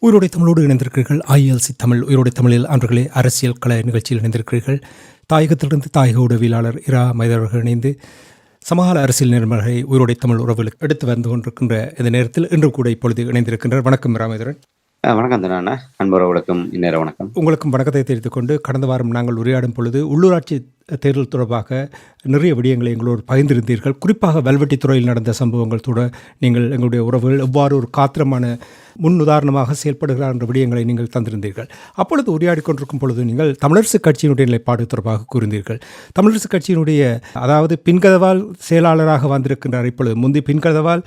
உயிரோடை தமிழோடு இணைந்திருக்கிறீர்கள். IELTS தமிழ் உயிரோடை தமிழில் அன்றுகளே அரசியல் கலை நிகழ்ச்சியில் இணைந்திருக்கிறீர்கள். தாயகத்திலிருந்து தாயக உடவியலாளர் இரா மைதவர்கள் இணைந்து சமகால அரசியல் நிர்மல்களை உயிரோடை தமிழ் உறவுகளுக்கு எடுத்து வந்து கொண்டிருக்கின்ற இந்த நேரத்தில் இன்று கூட இப்பொழுது இணைந்திருக்கின்றார். வணக்கம் இரா மைதவரன். வணக்கம் தானே அன்புறவுகளுக்கும் இந்நேர வணக்கம். உங்களுக்கும் வணக்கத்தை தெரிவித்துக் கொண்டு, கடந்த வாரம் நாங்கள் உரையாடும் பொழுது உள்ளூராட்சி தேர்தல் தொடர்பாக நிறைய விடயங்களை எங்களோடு பகிர்ந்திருந்தீர்கள். குறிப்பாக வல்வெட்டி துறையில் நடந்த சம்பவங்கள் கூட நீங்கள் எங்களுடைய உறவுகள் எவ்வாறு ஒரு காத்திரமான முன் உதாரணமாக செயல்படுகிறார் என்ற விடயங்களை நீங்கள் தந்திருந்தீர்கள். அப்பொழுது உரையாடி கொண்டிருக்கும் பொழுது நீங்கள் தமிழரசு கட்சியினுடைய நிலைப்பாடு தொடர்பாக கூறினீர்கள். தமிழரசு கட்சியினுடைய அதாவது பின்கதவால் செயலாளராக வந்திருக்கின்றார். இப்பொழுது முந்தி பின்கதவால்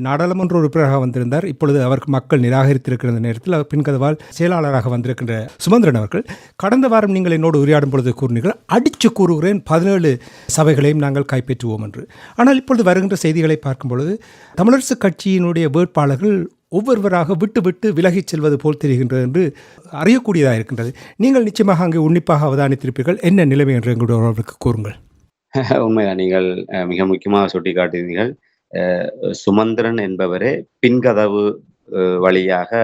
நாடாளுமன்ற உறுப்பினராக வந்திருந்தார். இப்பொழுது அவருக்கு மக்கள் நிராகரித்திருக்கிற நேரத்தில் அவர் பின்கதவால் செயலாளராக வந்திருக்கின்ற சுமந்திரன் அவர்கள் கடந்த வாரம் நீங்கள் என்னோடு உரையாடும் பொழுது கூறினீர்கள், அடித்து கூறுகிறேன் 17 சபைகளையும் நாங்கள் கைப்பற்றுவோம் என்று. ஆனால் இப்பொழுது வருகின்ற செய்திகளை பார்க்கும் பொழுது தமிழரசு கட்சியினுடைய வேட்பாளர்கள் ஒவ்வொருவராக விட்டு விட்டு விலகிச் செல்வது போல் தெரிகின்றது என்று அறியக்கூடியதாக இருக்கின்றது. நீங்கள் நிச்சயமாக அங்கே உன்னிப்பாக அவதானித்திருப்பீர்கள். என்ன நிலைமை என்று எங்களுடைய உறவுகளுக்கு கூறுங்கள். உண்மைதான், நீங்கள் மிக முக்கியமாக சுட்டி காட்டினீர்கள். சுமந்திரன் என்பவரே பின்கதவு வழியாக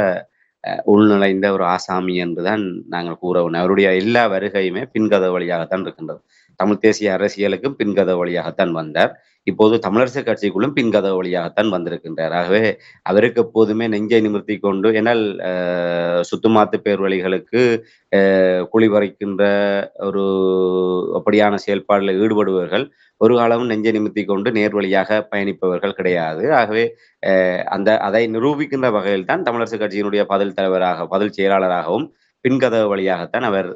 உள்நுழைந்த ஒரு ஆசாமி என்றுதான் நாங்கள் கூறவும். அவருடைய எல்லா வருகையுமே பின்கதவு வழியாகத்தான் இருக்கின்றது. தமிழ் தேசிய அரசியலுக்கும் பின்கதவு வழியாகத்தான் வந்தார். இப்போது தமிழரசு கட்சிக்குள்ளும் பின்கதவு வழியாகத்தான் வந்திருக்கின்றார். ஆகவே அவருக்கு எப்போதுமே நெஞ்சை நிமிர்த்தி கொண்டு, ஏனால் சுத்துமாத்து பேர்வழிகளுக்கு குழி பறிக்கின்ற ஒரு அப்படியான செயல்பாடில் ஈடுபடுபவர்கள் ஒரு காலமும் நெஞ்சை நிமிர்த்தி கொண்டு நேர் வழியாக பயணிப்பவர்கள் கிடையாது. ஆகவே அதை நிரூபிக்கின்ற வகையில் தான் தமிழரசு கட்சியினுடைய பதில் செயலாளராகவும் பின்கதவு வழியாகத்தான் அவர்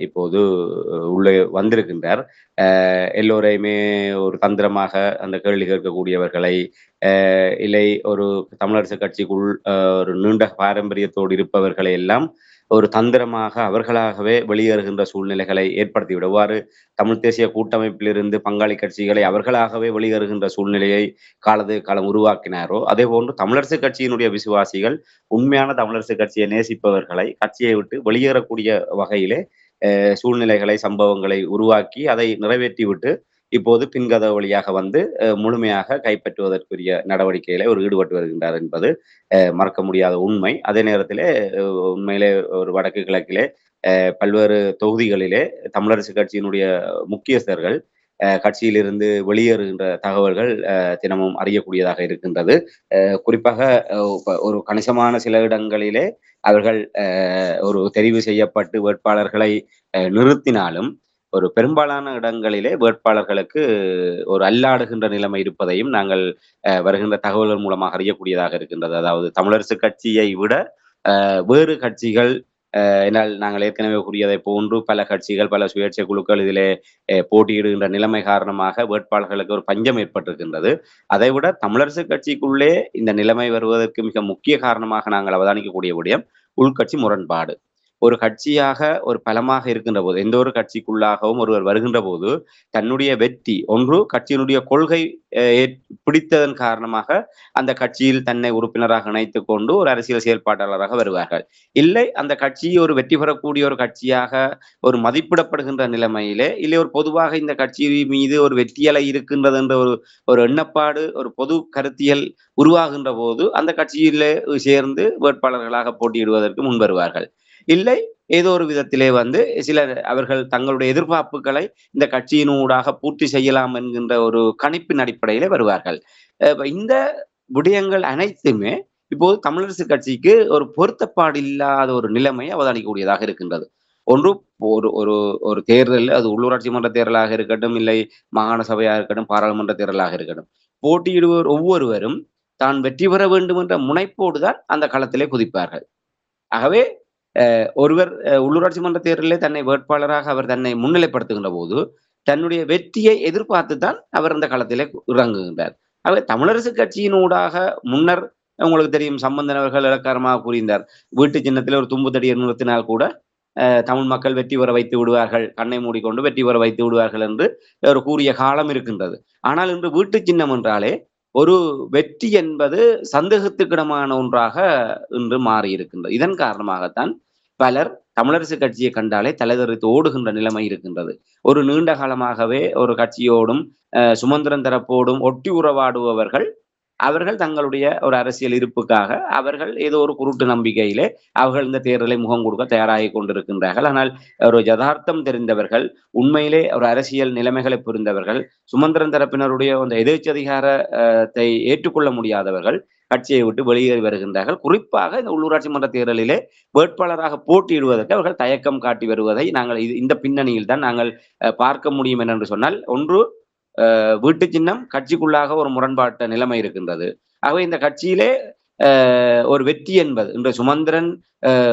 இப்போது உள்ளே வந்திருக்கின்றார். எல்லோரையுமே ஒரு தந்திரமாக அந்த கேள்வி கேட்கக்கூடியவர்களை, இல்லை ஒரு தமிழரசு கட்சிக்குள் ஒரு நீண்ட பாரம்பரியத்தோடு இருப்பவர்களை எல்லாம் ஒரு தந்திரமாக அவர்களாகவே வெளியேறுகின்ற சூழ்நிலைகளை ஏற்படுத்திவிட, எவ்வாறு தமிழ் தேசிய கூட்டமைப்பிலிருந்து பங்காளி கட்சிகளை அவர்களாகவே வெளியேறுகின்ற சூழ்நிலையை காலம் உருவாக்கினாரோ, அதே போன்று தமிழரசு கட்சியினுடைய விசுவாசிகள் உண்மையான தமிழரசு கட்சியை நேசிப்பவர்களை கட்சியை விட்டு வெளியேறக்கூடிய வகையிலே சூழ்நிலைகளை, சம்பவங்களை உருவாக்கி அதை நிறைவேற்றிவிட்டு இப்போது பின்கதவு வழியாக வந்து முழுமையாக கைப்பற்றுவதற்குரிய நடவடிக்கைகளை ஒரு ஈடுபட்டு வருகின்றார் என்பது மறக்க முடியாத உண்மை. அதே நேரத்திலே உண்மையிலே ஒரு வடக்கு கிழக்கிலே பல்வேறு தொகுதிகளிலே தமிழரசு கட்சியினுடைய முக்கியஸ்தர்கள் கட்சியிலிருந்து வெளியேறுகின்ற தகவல்கள் தினமும் அறியக்கூடியதாக இருக்கின்றது. குறிப்பாக ஒரு கணிசமான சில இடங்களிலே அவர்கள் ஒரு தெரிவு செய்யப்பட்டு வேட்பாளர்களை நிறுத்தினாலும் ஒரு பெரும்பாலான இடங்களிலே வேட்பாளர்களுக்கு ஒரு அல்லாடுகின்ற நிலைமை இருப்பதையும் நாங்கள் வருகின்ற தகவல்கள் மூலமாக அறியக்கூடியதாக இருக்கின்றது. அதாவது தமிழரசு கட்சியை விட வேறு கட்சிகள், என்னால் நாங்கள் ஏற்கனவே கூறியதை போன்று பல கட்சிகள், பல சுயேட்சை குழுக்கள் இதிலே போட்டியிடுகின்ற நிலைமை காரணமாக வேட்பாளர்களுக்கு ஒரு பஞ்சம் ஏற்பட்டிருக்கின்றது. அதைவிட தமிழரசு கட்சிக்குள்ளே இந்த நிலைமை வருவதற்கு மிக முக்கிய காரணமாக நாங்கள் அவதானிக்கக்கூடிய விடயம் உள்கட்சி முரண்பாடு. ஒரு கட்சியாக ஒரு பலமாக இருக்கின்ற போது, எந்த ஒரு கட்சிக்குள்ளாகவும் ஒருவர் வருகின்ற போது தன்னுடைய வெற்றி ஒன்று கட்சியினுடைய கொள்கை பிடித்ததன் காரணமாக அந்த கட்சியில் தன்னை உறுப்பினராக இணைத்துக் கொண்டு ஒரு அரசியல் செயல்பாட்டாளராக வருவார்கள். இல்லை, அந்த கட்சி ஒரு வெற்றி பெறக்கூடிய ஒரு கட்சியாக ஒரு மதிப்பிடப்படுகின்ற நிலைமையிலே, இல்லை ஒரு பொதுவாக இந்த கட்சி மீது ஒரு வெற்றியலை இருக்கின்றது என்ற ஒரு எண்ணப்பாடு, ஒரு பொது கருத்தியல் உருவாகின்ற போது அந்த கட்சியிலே சேர்ந்து வேட்பாளர்களாக போட்டியிடுவதற்கு முன் வருவார்கள். இல்லை, ஏதோ ஒரு விதத்திலே வந்து சிலர் அவர்கள் தங்களுடைய எதிர்பார்ப்புகளை இந்த கட்சியினூடாக பூர்த்தி செய்யலாம் என்கின்ற ஒரு கணிப்பின் அடிப்படையிலே வருவார்கள். இந்த விடயங்கள் அனைத்துமே இப்போது தமிழரசு கட்சிக்கு ஒரு பொருத்தப்பாடு இல்லாத ஒரு நிலைமையை அவதானிக்கக்கூடியதாக இருக்கின்றது. ஒன்று ஒரு தேர்தல், அது உள்ளூராட்சி மன்ற தேர்தலாக இருக்கட்டும், இல்லை மாகாண சபையாக இருக்கட்டும், பாராளுமன்ற தேர்தலாக இருக்கட்டும், போட்டியிடுவோர் ஒவ்வொருவரும் தான் வெற்றி பெற வேண்டும் என்ற முனைப்போடு தான் அந்த களத்திலே குதிப்பார்கள். ஆகவே ஒருவர் உள்ளூராட்சி மன்ற தேர்தலிலே தன்னை வேட்பாளராக அவர் தன்னை முன்னிலைப்படுத்துகின்ற போது தன்னுடைய வெற்றியை எதிர்பார்த்து தான் அவர் அந்த களத்திலே இறங்குகின்றார். அவர் தமிழரசு கட்சியினூடாக முன்னர் உங்களுக்கு தெரியும், சம்பந்தன் அவர்கள் இலக்காரமாக கூறியிருந்தார், வீட்டு சின்னத்திலே ஒரு தும்பு தடியை நிறுத்தினால் கூட தமிழ் மக்கள் வெற்றி பெற வைத்து விடுவார்கள், கண்ணை மூடிக்கொண்டு வெற்றி பெற வைத்து விடுவார்கள் என்று ஒரு கூறிய காலம் இருக்கின்றது. ஆனால் இன்று வீட்டு சின்னம் என்றாலே ஒரு வெற்றி என்பது சந்தேகத்துக்கிடமான ஒன்றாக இன்று மாறி இருக்கின்றது. இதன் காரணமாகத்தான் பலர் தமிழரசு கட்சியை கண்டாலே தலைதெறித்து ஓடுகின்ற நிலைமை இருக்கின்றது. ஒரு நீண்ட காலமாகவே ஒரு கட்சியோடும் சுமந்திரன் தரப்போடும் ஒட்டி உறவாடுபவர்கள் அவர்கள் தங்களுடைய ஒரு அரசியல் இருப்புக்காக அவர்கள் ஏதோ ஒரு குருட்டு நம்பிக்கையிலே அவர்கள் இந்த தேர்தலை முகம் கொடுக்க தயாராகி கொண்டிருக்கின்றார்கள். ஆனால் ஒரு யதார்த்தம் தெரிந்தவர்கள், உண்மையிலே ஒரு அரசியல் நிலைமைகளை புரிந்தவர்கள், சுமந்திரன் தரப்பினருடைய அந்த எதேச்சதிகாரத்தை ஏற்றுக்கொள்ள முடியாதவர்கள் கட்சியை விட்டு வெளியேறி வருகின்றார்கள். குறிப்பாக இந்த உள்ளூராட்சி மன்ற தேர்தலிலே வேட்பாளராக போட்டியிடுவதற்கு அவர்கள் தயக்கம் காட்டி வருவதை நாங்கள் இந்த பின்னணியில் தான் நாங்கள் பார்க்க முடியும் என்று சொன்னால், ஒன்று வீட்டு சின்னம் கட்சிக்குள்ளாக ஒரு முரண்பாட்ட நிலைமை இருக்கின்றது. ஆகவே இந்த கட்சியிலே ஒரு வெற்றி என்பது இன்று சுமந்திரன்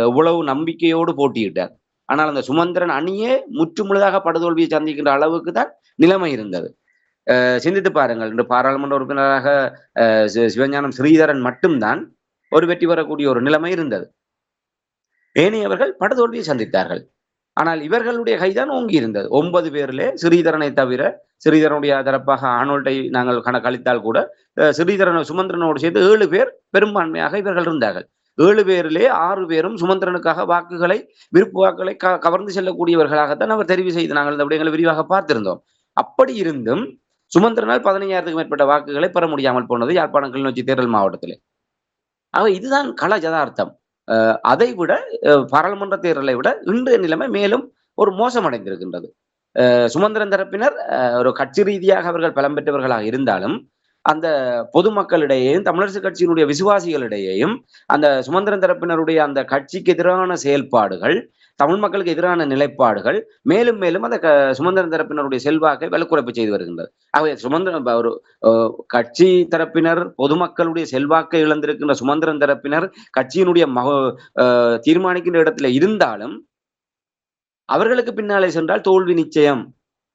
இவ்வளவு நம்பிக்கையோடு போட்டியிட்டார். ஆனால் அந்த சுமந்திரன் அணியே முற்றுமுழுதாக படுதோல்வியை சந்திக்கின்ற அளவுக்கு தான் நிலைமை இருந்தது. சிந்தித்து பாருங்கள், இன்று பாராளுமன்ற உறுப்பினராக சிவஞானம் ஸ்ரீதரன் மட்டும்தான் ஒரு வெற்றி பெறக்கூடிய ஒரு நிலைமை இருந்தது. ஏனையவர்கள் படுதோல்வியை சந்தித்தார்கள். ஆனால் இவர்களுடைய கைதான் ஓங்கி இருந்தது. 9 பேரிலே ஸ்ரீதரனை தவிர, ஸ்ரீதரனுடைய தரப்பாக ஆனோல்டை நாங்கள் கழித்தால் கூட ஸ்ரீதரன் சுமந்திரனோடு சேர்த்து 7 பேர் பெரும்பான்மையாக இவர்கள் இருந்தார்கள். 7 பேரிலே 6 பேரும் சுமந்திரனுக்காக வாக்குகளை, விருப்பு வாக்குகளை கவர்ந்து செல்லக்கூடியவர்களாகத்தான் அவர் தெரிவு செய்து நாங்கள் இந்த விடயங்களை விரிவாக பார்த்திருந்தோம். அப்படி இருந்தும் சுமந்திரனால் 15,000க்கும் மேற்பட்ட வாக்குகளை பெற முடியாமல் போனது யாழ்ப்பாணம் கிளிநொச்சி தேர்தல் மாவட்டத்திலே. ஆக இதுதான் கள யதார்த்தம். அதை விட பாராளுமன்ற தேர்தலை விட இன்றைய நிலைமை மேலும் ஒரு மோசமடைந்திருக்கின்றது. சுமந்திரன் தரப்பினர் ஒரு கட்சி ரீதியாக அவர்கள் பலம் பெற்றவர்களாக இருந்தாலும் அந்த பொதுமக்களிடையேயும் தமிழரசு கட்சியினுடைய விசுவாசிகளிடையேயும் அந்த சுமந்திரன் தரப்பினருடைய அந்த கட்சிக்கு எதிரான செயல்பாடுகள், தமிழ் மக்களுக்கு எதிரான நிலைப்பாடுகள் மேலும் மேலும் அந்த சுமந்திரன் தரப்பினருடைய செல்வாக்கை வலுக்குறைப்பு செய்து வருகின்றது. ஆகவே சுமந்திரன் ஒரு கட்சி தரப்பினர் பொதுமக்களுடைய செல்வாக்கை இழந்திருக்கின்ற சுமந்திரன் தரப்பினர் கட்சியினுடைய தீர்மானிக்கின்ற இடத்துல இருந்தாலும் அவர்களுக்கு பின்னாலே சென்றால் தோல்வி நிச்சயம்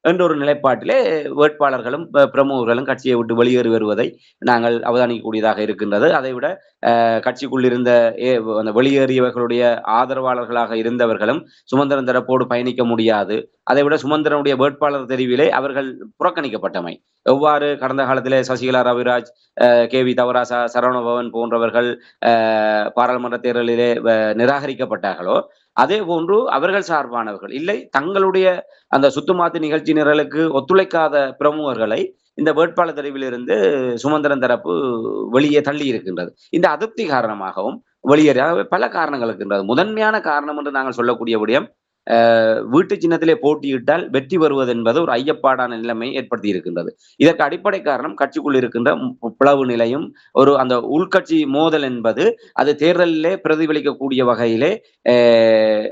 என்ற ஒரு நிலைப்பாட்டிலே வேட்பாளர்களும் பிரமுகர்களும் கட்சியை விட்டு வெளியேறி வருவதை நாங்கள் அவதானிக்கக்கூடியதாக இருக்கின்றது. அதைவிட கட்சிக்குள் இருந்த அந்த வெளியேறியவர்களுடைய ஆதரவாளர்களாக இருந்தவர்களும் சுமந்திரன் தரப்போடு பயணிக்க முடியாது. அதைவிட சுமந்திரனுடைய வேட்பாளர் தெரிவிலே அவர்கள் புறக்கணிக்கப்பட்டமை, எவ்வாறு கடந்த காலத்திலே சசிகலா ரவிராஜ், KV தவராசா, சரவணபவன் போன்றவர்கள் பாராளுமன்ற தேர்தலிலே நிராகரிக்கப்பட்டார்களோ அதே போன்று அவர்கள் சார்பானவர்கள் இல்லை, தங்களுடைய அந்த சுத்துமாத்து நிகழ்ச்சி நிரலுக்கு ஒத்துழைக்காத பிரமுகர்களை இந்த வேட்பாளர் தெரிவிலிருந்து சுமந்திரன் தரப்பு வெளியே தள்ளி இருக்கின்றது. இந்த அதிருப்தி காரணமாகவும் வெளியேற பல காரணங்கள் இருக்கின்றது. முதன்மையான காரணம் என்று நாங்கள் சொல்லக்கூடிய விடயம், வீட்டு சின்னத்திலே போட்டியிட்டால் வெற்றி பெறுவது என்பது ஒரு ஐயப்பாடான நிலைமை ஏற்படுத்தி இருக்கின்றது. இதற்கு அடிப்படை காரணம் கட்சிக்குள் இருக்கின்ற பிளவு நிலையும் ஒரு அந்த உள்கட்சி மோதல் என்பது அது தேர்தலிலே பிரதிபலிக்கக்கூடிய வகையிலே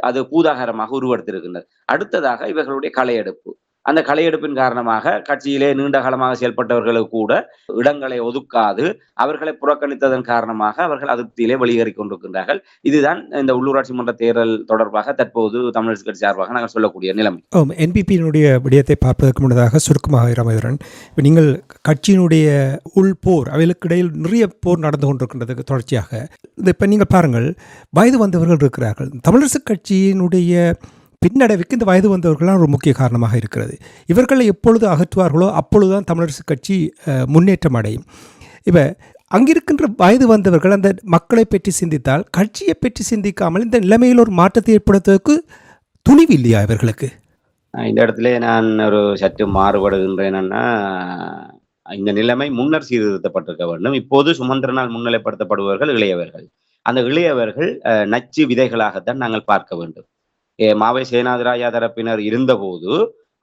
அது பூதாகரமாக உருவெடுத்திருக்கின்றது. அடுத்ததாக இவர்களுடைய களையெடுப்பு, அந்த களையெடுப்பின் காரணமாக கட்சியிலே நீண்ட காலமாக செயல்பட்டவர்களுக்கு கூட இடங்களை ஒதுக்காது அவர்களை புறக்கணித்ததன் காரணமாக அவர்கள் அதிருப்தியிலே வெளியேறிக் கொண்டிருக்கின்றார்கள். இதுதான் இந்த உள்ளூராட்சி மன்ற தேர்தல் தொடர்பாக தற்போது தமிழரசு கட்சி சார்பாக நாங்கள் சொல்லக்கூடிய நிலைமை. NPP-யினுடைய விடயத்தை பார்ப்பதற்கு முன்னதாக சுருக்கமாக ராமேந்திரன், இப்போ நீங்கள் கட்சியினுடைய உள்போர் அவைகளுக்கு இடையில் நிறைய போர் நடந்து கொண்டிருக்கின்றதுக்கு தொடர்ச்சியாக இப்போ நீங்கள் பாருங்கள், வயது வந்தவர்கள் இருக்கிறார்கள். தமிழரசு கட்சியினுடைய பின்னடைவுக்கு இந்த வயது வந்தவர்களால் ஒரு முக்கிய காரணமாக இருக்கிறது. இவர்களை எப்பொழுது அகற்றுவார்களோ அப்பொழுதுதான் தமிழரசு கட்சி முன்னேற்றம் அடையும். இப்போ அங்கிருக்கின்ற வயது வந்தவர்கள் அந்த மக்களை பற்றி சிந்தித்தால் கட்சியை பற்றி சிந்திக்காமல் இந்த நிலைமையில் ஒரு மாற்றத்தை ஏற்படுத்துவதற்கு துணிவு இல்லையா இவர்களுக்கு? இந்த இடத்துல நான் ஒரு சற்று மாறுபடுகின்றேன்னா, இந்த நிலைமை முன்னர் சீர்திருத்தப்பட்டிருக்க வேண்டும். இப்போது சுமந்திரனால் முன்னிலைப்படுத்தப்படுபவர்கள் இளையவர்கள். அந்த இளையவர்கள் நச்சு விதைகளாகத்தான் நாங்கள் பார்க்க வேண்டும். மாவை சேனாதிராஜா தரப்பினர் இருந்தபோது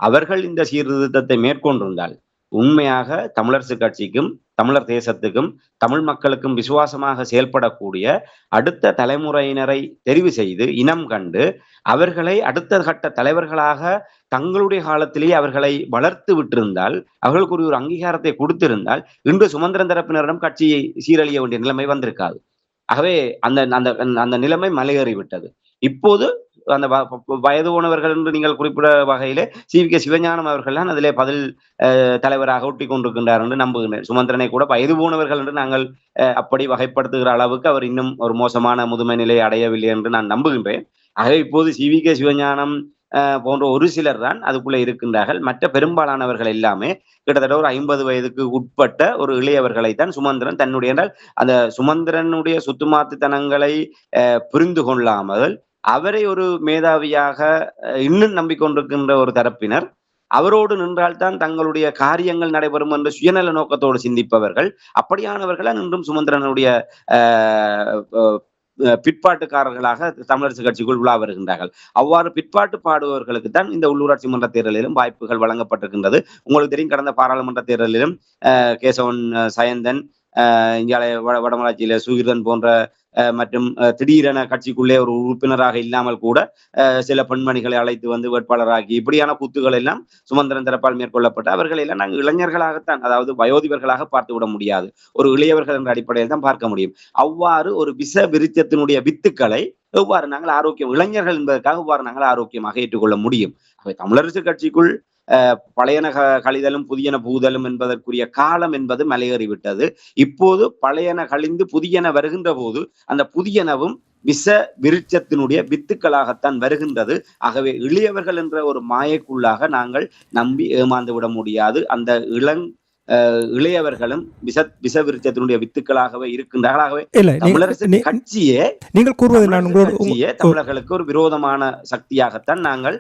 அவர்கள் இந்த சீர்திருத்தத்தை மேற்கொண்டிருந்தால் உண்மையாக தமிழரசு கட்சிக்கும் தமிழர் தேசத்துக்கும் தமிழ் மக்களுக்கும் விசுவாசமாக செயல்படக்கூடிய அடுத்த தலைமுறையினரை தெரிவு செய்து இனம் கண்டு அவர்களை அடுத்த கட்ட தலைவர்களாக தங்களுடைய காலத்திலேயே அவர்களை வளர்த்து விட்டிருந்தால், அவர்களுக்கு ஒரு அங்கீகாரத்தை கொடுத்திருந்தால் இன்று சுமந்திரன் தரப்பினரிடம் கட்சியை சீரழிய வேண்டிய நிலைமை வந்திருக்காது. ஆகவே அந்த அந்த அந்த நிலைமை மலையேறிவிட்டது. இப்போது அந்த வயது போனவர்கள் என்று நீங்கள் குறிப்பிட வகையிலே CVK சிவஞானம் அவர்கள் தான் அதிலே பதில் தலைவராக ஒட்டி கொண்டிருக்கின்றார் என்று நம்புகின்றேன். சுமந்திரனை கூட வயது போனவர்கள் என்று நாங்கள் அப்படி வகைப்படுத்துகிற அளவுக்கு அவர் இன்னும் ஒரு மோசமான முதுமை நிலையை அடையவில்லை என்று நான் நம்புகின்றேன். ஆகவே இப்போது சி.வி.கே. சிவஞானம் போன்ற ஒரு சிலர் தான் அதுக்குள்ளே இருக்கின்றார்கள். மற்ற பெரும்பாலானவர்கள் எல்லாமே கிட்டத்தட்ட ஒரு 50 வயதுக்கு உட்பட்ட ஒரு இளையவர்களை தான் சுமந்திரன் தன்னுடைய என்றால் அந்த சுமந்திரனுடைய சுத்துமாத்துத்தனங்களை புரிந்து கொள்ளாமல் அவரை ஒரு மேதாவியாக இன்னும் நம்பிக்கொண்டிருக்கின்ற ஒரு தரப்பினர் அவரோடு நின்றால்தான் தங்களுடைய காரியங்கள் நடைபெறும் என்று சுயநல நோக்கத்தோடு சிந்திப்பவர்கள் அப்படியானவர்கள் இன்றும் சுமந்திரனுடைய பிற்பாட்டுக்காரர்களாக தமிழரசு கட்சிக்குள் உலா வருகின்றார்கள். அவ்வாறு பிற்பாட்டு பாடுபவர்களுக்கு தான் இந்த உள்ளூராட்சி மன்ற தேர்தலிலும் வாய்ப்புகள் வழங்கப்பட்டிருக்கின்றது. உங்களுக்கு தெரியும், கடந்த பாராளுமன்ற தேர்தலிலும் கேசவன் சயந்தன், இந்தியாவில வடமராட்சியில சுகிர்தன் போன்ற மற்றும் திடீரென கட்சிக்குள்ளே ஒரு உறுப்பினராக இல்லாமல் கூட சில பெண்மணிகளை அழைத்து வந்து வேட்பாளராகி இப்படியான கூத்துகள் எல்லாம் சுமந்திரன் தரப்பால் மேற்கொள்ளப்பட்டு அவர்கள் எல்லாம் நாங்கள் இளைஞர்களாகத்தான், அதாவது வயோதிபர்களாக பார்த்து விட முடியாது, ஒரு இளையவர்கள் என்ற அடிப்படையில் தான் பார்க்க முடியும். அவ்வாறு ஒரு விச விருச்சத்தினுடைய வித்துக்களை எவ்வாறு நாங்கள் ஆரோக்கியம் இளைஞர்கள் என்பதற்காக எவ்வாறு நாங்கள் ஆரோக்கியமாக ஏற்றுக்கொள்ள முடியும்? அவை தமிழரசு கட்சிக்குள் பழையன கழிதலும் புதியன புகுதலும் என்பதற்குரிய காலம் என்பது மலையேறிவிட்டது. இப்போது பழையன கழிந்து புதியன வருகின்ற போது அந்த புதியனவும் விச விருட்சத்தினுடைய வித்துக்களாகத்தான் வருகின்றது. ஆகவே இளையவர்கள் என்ற ஒரு மாயைக்குள்ளாக நாங்கள் நம்பி ஏமாந்து விட முடியாது. அந்த இளையவர்களும் விச விருட்சத்தினுடைய வித்துக்களாகவே இருக்கின்றார்கள். ஆகவே தமிழரசு கட்சியே நீங்கள் கூறுவது தமிழர்களுக்கு ஒரு விரோதமான சக்தியாகத்தான் நாங்கள்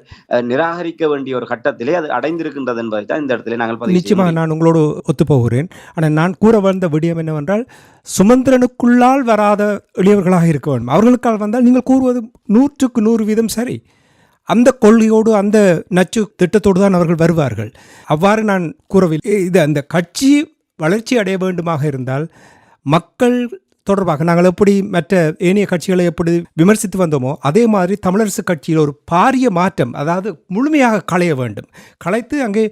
நிராகரிக்க வேண்டிய ஒரு கட்டத்திலே அது அடைந்திருக்கின்றது என்பதை தான் இந்த இடத்துல நாங்கள் நிச்சயமாக நான் உங்களோடு ஒத்துப்போகிறேன். ஆனால் நான் கூற வந்த விடயம் என்னவென்றால், சுமந்திரனுக்குள்ளால் வராத இளையவர்களாக இருக்க வேண்டும். அவர்களுக்கால் வந்தால் நீங்கள் கூறுவது 100க்கு 100% சரி. அந்த கொள்கையோடு அந்த நச்சு திட்டத்தோடு தான் அவர்கள் வருவார்கள். அவ்வாறு நான் கூறவில்லை. இது அந்த கட்சி வளர்ச்சி அடைய வேண்டுமாக இருந்தால் மக்கள் தொடர்பாக நாங்கள் எப்படி மற்ற ஏனைய கட்சிகளை எப்படி விமர்சித்து வந்தோமோ அதே மாதிரி தமிழரசு கட்சியில் ஒரு பாரிய மாற்றம், அதாவது முழுமையாக களைய வேண்டும். களைத்து அங்கே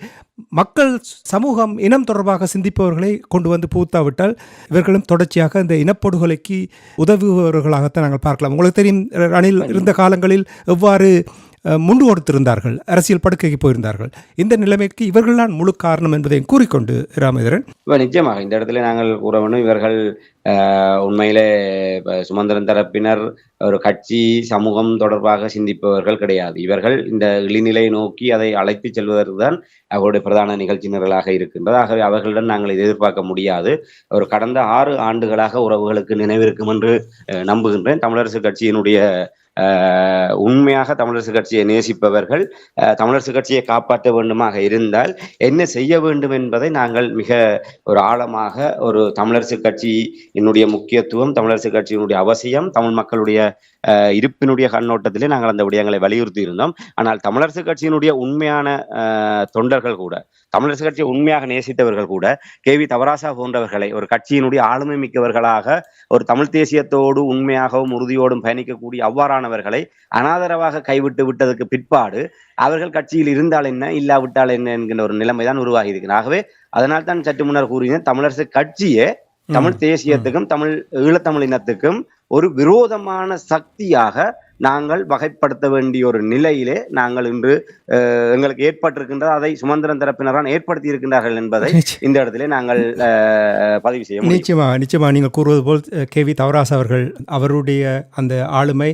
மக்கள் சமூகம் இனம் தொடர்பாக சிந்திப்பவர்களை கொண்டு வந்து பூத்தாவிட்டால் இவர்களும் தொடர்ச்சியாக இந்த இனப்படுகொலைக்கு உதவுபவர்களாகத்தான் நாங்கள் பார்க்கலாம். உங்களுக்கு தெரியும், ரணில் இருந்த காலங்களில் எவ்வாறு முண்டு கொடுத்திருந்தார்கள், அரசியல் படுக்கைக்கு போயிருந்தார்கள். இந்த நிலைமைக்கு இவர்கள் தான் முழு காரணம் என்பதை கூறிக்கொண்டு ராமேந்திரன், நிச்சயமாக இந்த இடத்துல நாங்கள் கூற வேண்டும், இவர்கள் உண்மையிலே சுமந்திரன் தரப்பினர் ஒரு கட்சி சமூகம் தொடர்பாக சிந்திப்பவர்கள் கிடையாது. இவர்கள் இந்த இழிநிலை நோக்கி அதை அழைத்து செல்வதற்கு தான் அவருடைய பிரதான நிகழ்ச்சி நிரலாக இருக்கின்றது. ஆகவே அவர்களிடம் நாங்கள் எதிர்பார்க்க முடியாது. ஒரு கடந்த 6 ஆண்டுகளாக உறவுகளுக்கு நினைவிருக்கும் என்று நம்புகின்றேன். தமிழரசு கட்சியினுடைய உண்மையாக தமிழரசு கட்சியை நேசிப்பவர்கள் தமிழரசு கட்சியை காப்பாற்ற வேண்டுமாக இருந்தால் என்ன செய்ய வேண்டும் என்பதை நாங்கள் மிக ஒரு ஆழமாக ஒரு தமிழரசு கட்சியினுடைய முக்கியத்துவம், தமிழரசு கட்சியினுடைய அவசியம், தமிழ் மக்களுடைய இருப்பினுடைய கண்ணோட்டத்திலே நாங்கள் அந்த விடயங்களை வலியுறுத்தி இருந்தோம். ஆனால் தமிழரசு கட்சியினுடைய உண்மையான தொண்டர்கள் கூட, தமிழரசு கட்சியை உண்மையாக நேசித்தவர்கள் கூட கே.வி. தவராசா போன்றவர்களை ஒரு கட்சியினுடைய ஆளுமை மிக்கவர்களாக ஒரு தமிழ் தேசியத்தோடு உண்மையாகவும் உறுதியோடும் பயணிக்கக்கூடிய அவ்வாறானவர்களை அனாதரவாக கைவிட்டு விட்டதற்கு பிற்பாடு அவர்கள் கட்சியில் இருந்தால் என்ன இல்லாவிட்டால் என்ன என்கின்ற ஒரு நிலைமைதான் உருவாகி இருக்கிறது. ஆகவே அதனால் தான் சற்று முன்னர் கூறினேன், தமிழரசு கட்சியே தமிழ் தேசியத்துக்கும் தமிழ் ஈழத்தமிழ் இனத்துக்கும் ஒரு விரோதமான சக்தியாக நாங்கள் வகைப்படுத்த வேண்டிய ஒரு நிலையிலே நாங்கள் இன்று எங்களுக்கு ஏற்பட்டிருக்கின்றது. அதை சுமந்திரன் தரப்பினரான் ஏற்படுத்தி இருக்கின்றார்கள் என்பதை இந்த இடத்திலே நாங்கள் பதிவு செய்ய முடியும். நிச்சயமா நீங்கள் கூறுவது போல் கே.வி. தவராசா அவர்கள், அவருடைய அந்த ஆளுமை,